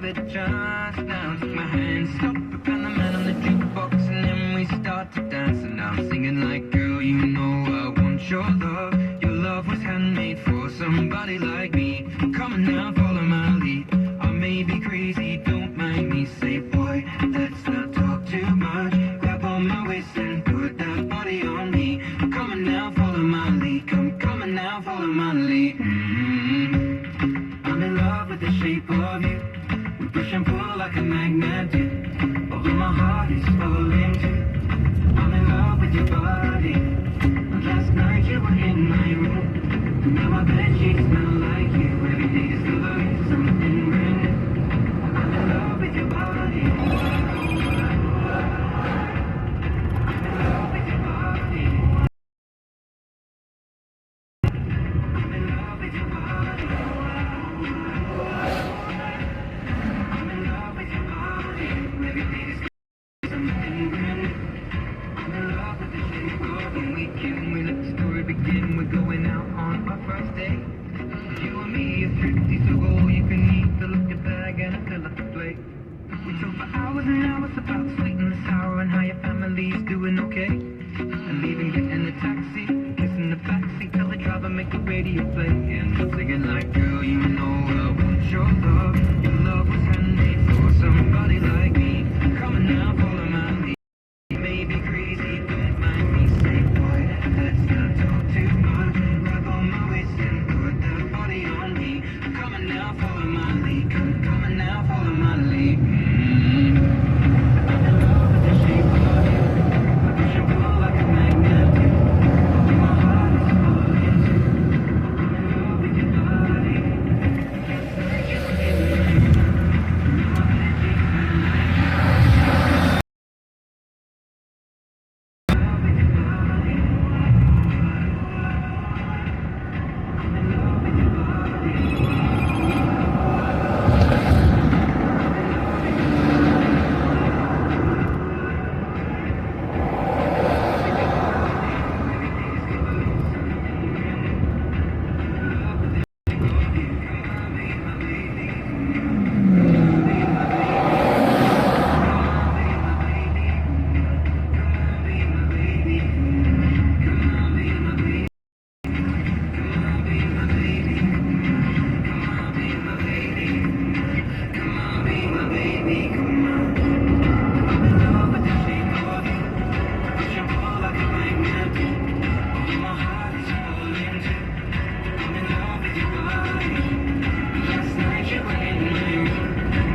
give it a chance. Now take my hand, stop it, and the man on the jukebox, and then we start to dance. And I'm singing like, girl, you know I want your love. Your love was handmade for somebody like me. Come on now, follow my lead. I may be crazy, don't mind me. Say, boy, let's not talk too much. Grab on my waist and put that body on me. Come on now, follow my lead. Come on now, follow my lead. I'm in love with the shape of you. We push and pull like a magnet do. Although my heart is falling too. I'm in love with your body. Last night you were in my room. Now my bed sheets smell like you. Every day discovering something brand new. I'm in love with your body. I'm in love with your body. I'm in love with your body. I'm in love with your body. Every day discovering something brand new. I'm in love with the shape of you. We let the story begin. We're going out on our first date. You and me are thrifty, so all you can eat. Fill up your bag and I fill up the plate. We talk for hours and hours about the sweet and the sour and how your family's doing okay. And leaving, getting a taxi, kissing the backseat, tell the driver make the radio play. And I'm singing like, girl, you know I want your love. Your love was handmade for somebody like me. Come on now, follow my lead. You may be crazy, don't mind me. Say, boy, let's not talk too much. Grab on my waist and put that body on me. Come on now, follow my lead. Come on now, follow my lead. I'm in love with the shape of you. I push and pull like a magnet do. Although my heart is falling too. I'm in love with your body. Last night you were in my room.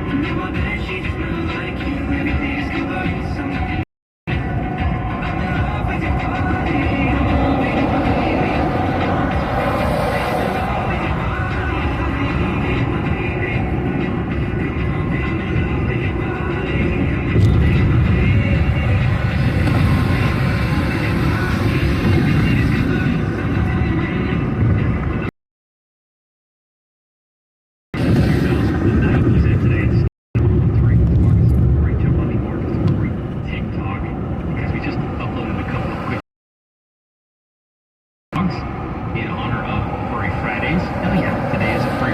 Now my bed sheets smell like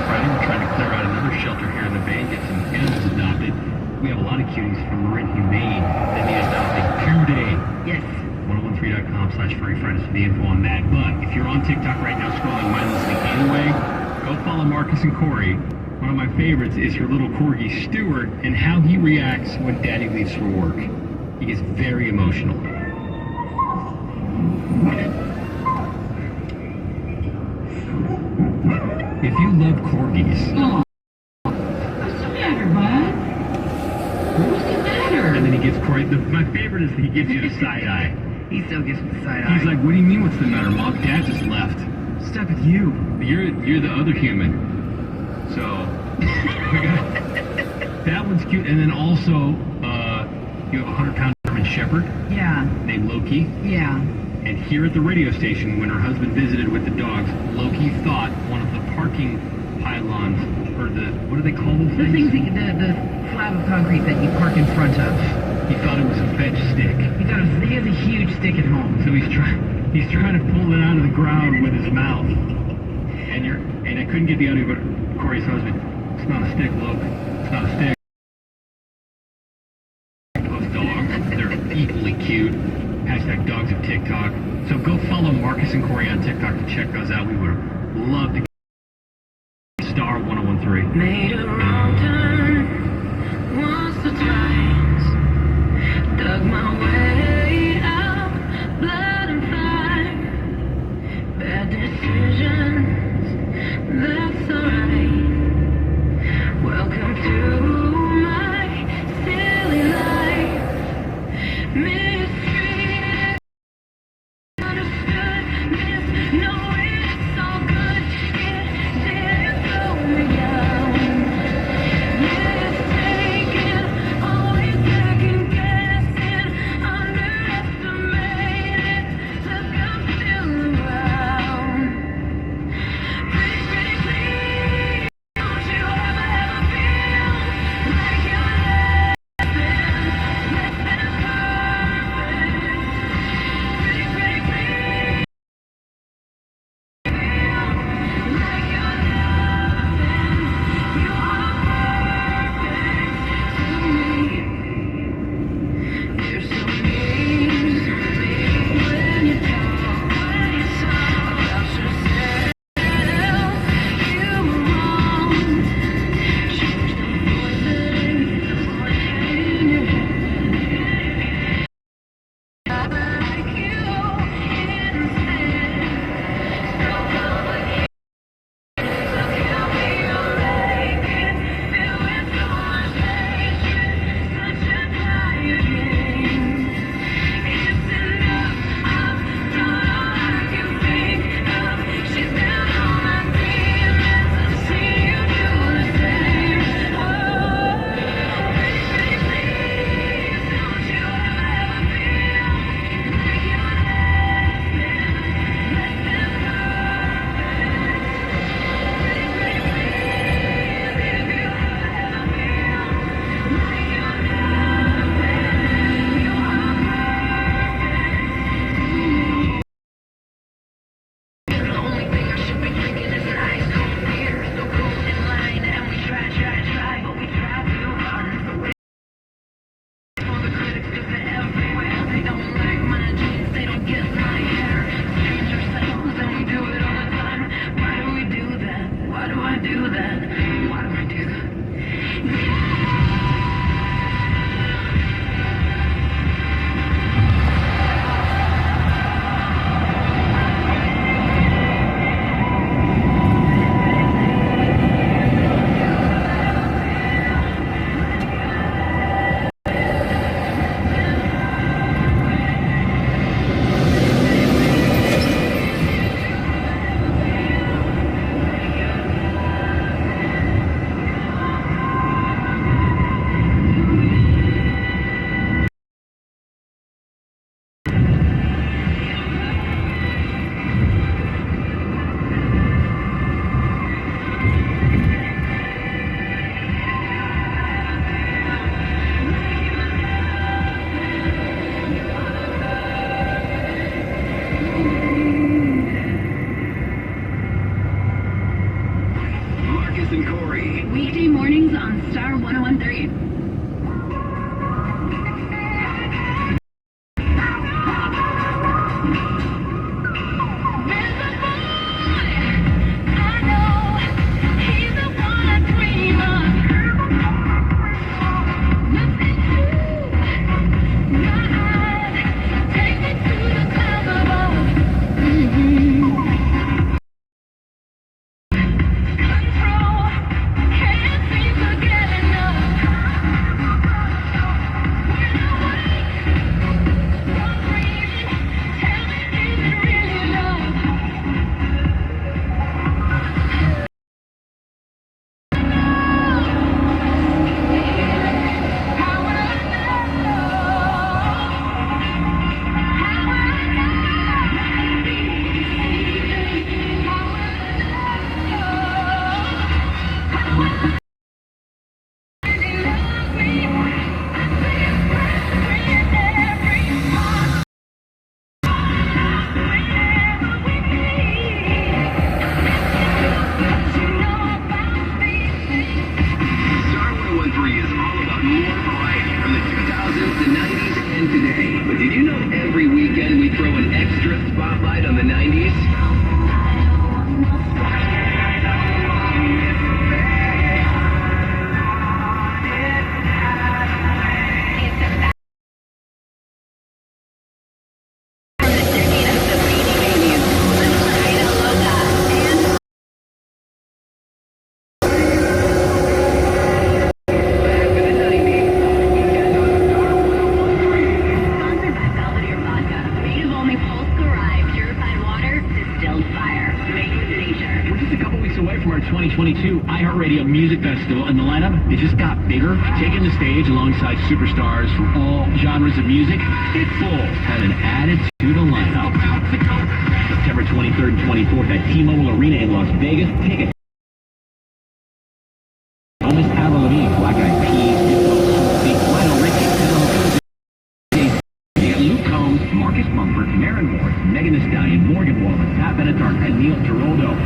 you. Is your little corgi Stuart and how he reacts when Daddy leaves for work. He gets very emotional. If you love corgis, what's the matter, bud? What's the matter? And then he gets Corey. My favorite is that he gives you the side eye. He still gives me the side eye. He's like, "What do you mean? What's the matter, Mom? Dad just left." Stuck with you. You're the other human. So. That one's cute, and then also you have a 100-pound German Shepherd. Yeah. Named Loki. Yeah. And here at the radio station, when her husband visited with the dogs, Loki thought one of the parking pylons, or what do they call those things? The slab of concrete that you park in front of. He thought it was a fetch stick. He has a huge stick at home. So he's trying to pull it out of the ground with his mouth. And I couldn't get the audio, but Corey's husband, it's not a stick, Loki. It's not a stick. Those dogs, they're equally cute. Hashtag dogs of TikTok. So go follow Marcus and Corey on TikTok to check those out. We would love to get star 1013. Made a wrong turn once or twice. Dug my way out, blood and fire. Bad decisions, that's alright. Welcome to my silly life. Mistreated, understood, misknown, it's all good. It didn't slow me down. Mistaken, always second guessing, underestimated, took I'm still around. Pretty please, don't you ever feel like you're less than perfect. Pretty please, like you're you are perfect to me. You're so mean when you talk about yourself. You were wrong. Change the voice in your head. I like you instead. So complicated. So kill me or make it. Filled with so much hatred. Such a tired game. It's enough. I've done all I can think of. She's down on my demons. I've seen you do the same. Oh, pretty please, don't you ever feel like you're less than perfect. Pretty please, if you ever feel like you're nothing, you are perfect to me. The only thing I should be drinking is an ice cold beer. So cold in line, and we try, but we try too hard. So wait for the critics, 'cause they're everywhere. They don't like my jeans, they don't get my hair. Change ourselves, and we do it all the time. Why do we do that? Why do I do that? Why do I do that? Marcus and Corey. Weekday mornings on Star 1013. There's a boy I know, he's the one I dream of. Look into my eyes, take me to the clouds above. Control, can't seem to get enough. Festival, and the lineup, it just got bigger, taking the stage alongside superstars from all genres of music. Pitbull had an attitude of lineup. September 23rd and 24th at T-Mobile Arena in Las Vegas. Tickets. Miss Avril Lavigne, Black Eyed Peas, Lionel Richie, Luke Combs, Marcus Mumford, Maren Morris, Megan Thee Stallion, Morgan Wallen, Pat Benatar, and Neil Giraldo.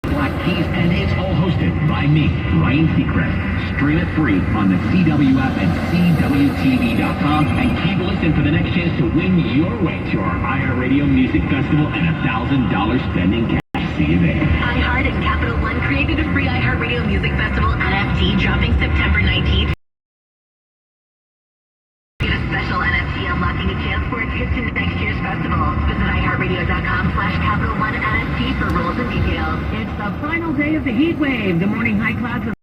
Black Keys, and it's all hosted by me, Ryan Seacrest. Stream it free on the CW app and CWTV.com, and keep listening for the next chance to win your way to our iHeartRadio Music Festival and $1,000 spending cash. See you there. iHeart and Capital One created a free iHeartRadio Music Festival NFT dropping September 19th. Get a special NFT unlocking a chance for a ticket to next year's festival. Visit iHeartRadio.com/Capital One NFT for rules and details. It's the final day of the heat wave. The morning high clouds are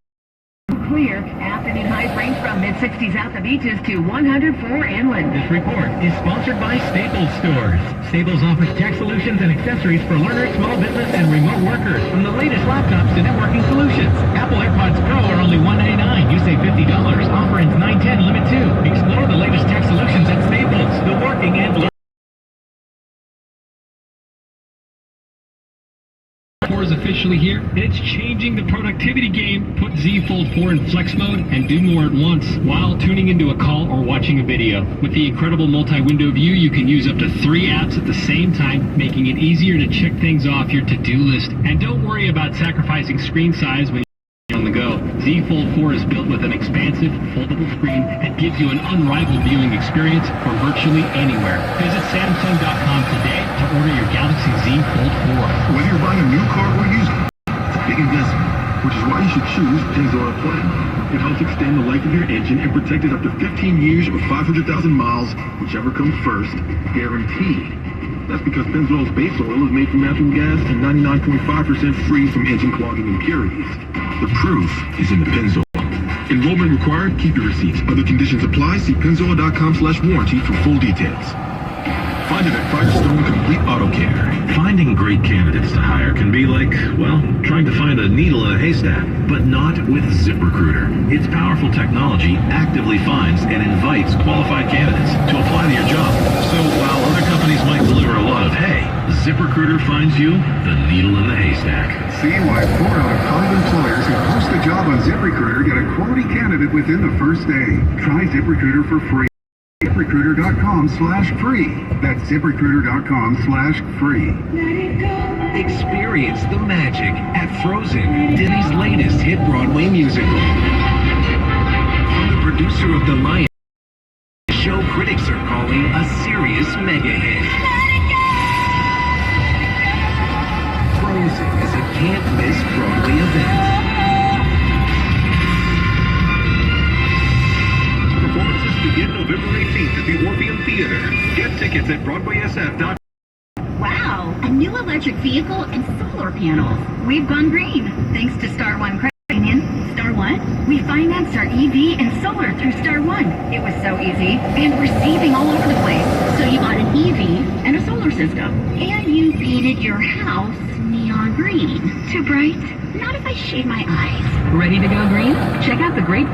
clear. Afternoon highs range from mid-60s at the beaches to 104 inland. This report is sponsored by Staples Stores. Staples offers tech solutions and accessories for learners, small business, and remote workers. From the latest laptops to networking solutions. Apple AirPods Pro are only $199. You save $50. Offer ends 9/10, limit 2. Explore the latest tech solutions at Staples. The working and learning. Is officially here, and it's changing the productivity game. Put Z Fold 4 in flex mode and do more at once while tuning into a call or watching a video. With the incredible multi-window view, you can use up to 3 apps at the same time, making it easier to check things off your to-do list. And don't worry about sacrificing screen size when you're on the go. Z Fold 4 is built with an expansive, foldable screen that gives you an unrivaled viewing experience from virtually anywhere. Visit Samsung.com today to order your Galaxy Z Fold 4. Whether you're buying a new car or used one, it's a big investment, which is why you should choose Pennzoil Platinum. It helps extend the life of your engine and protect it up to 15 years or 500,000 miles, whichever comes first, guaranteed. That's because Pennzoil's base oil is made from natural gas and 99.5% free from engine clogging impurities. The proof is in the Pennzoil. Enrollment required. Keep your receipts. Other conditions apply. See Pennzoil.com/warranty for full details. Find it at Firestone Complete Auto Care. Finding great candidates to hire can be like, well, trying to find a needle in a haystack, but not with ZipRecruiter. Its powerful technology actively finds and invites qualified candidates to apply to your job. So while other companies might deliver a lot of hay, ZipRecruiter finds you the needle in the haystack. See why 4 out of 5 employers who post a job on ZipRecruiter get a quality candidate within the first day. Try ZipRecruiter for free. ZipRecruiter.com/free. That's ZipRecruiter.com/free. Experience the magic at Frozen, Disney's latest hit Broadway musical. From the producer of The Lion, the show critics are calling a serious mega hit. Frozen is a can't-miss Broadway event. Performances begin November 18th at the Orpheum Theater. Get tickets at BroadwaySF.com. Wow, a new electric vehicle and solar panels. We've gone green, thanks to Star One Credit Union. Star One? We financed our EV and solar through Star One. It was so easy, and we're saving all over the place. So you bought an EV and a solar system. And you painted your house neon green. Too bright? Not if I shade my eyes. Ready to go green? Check out the great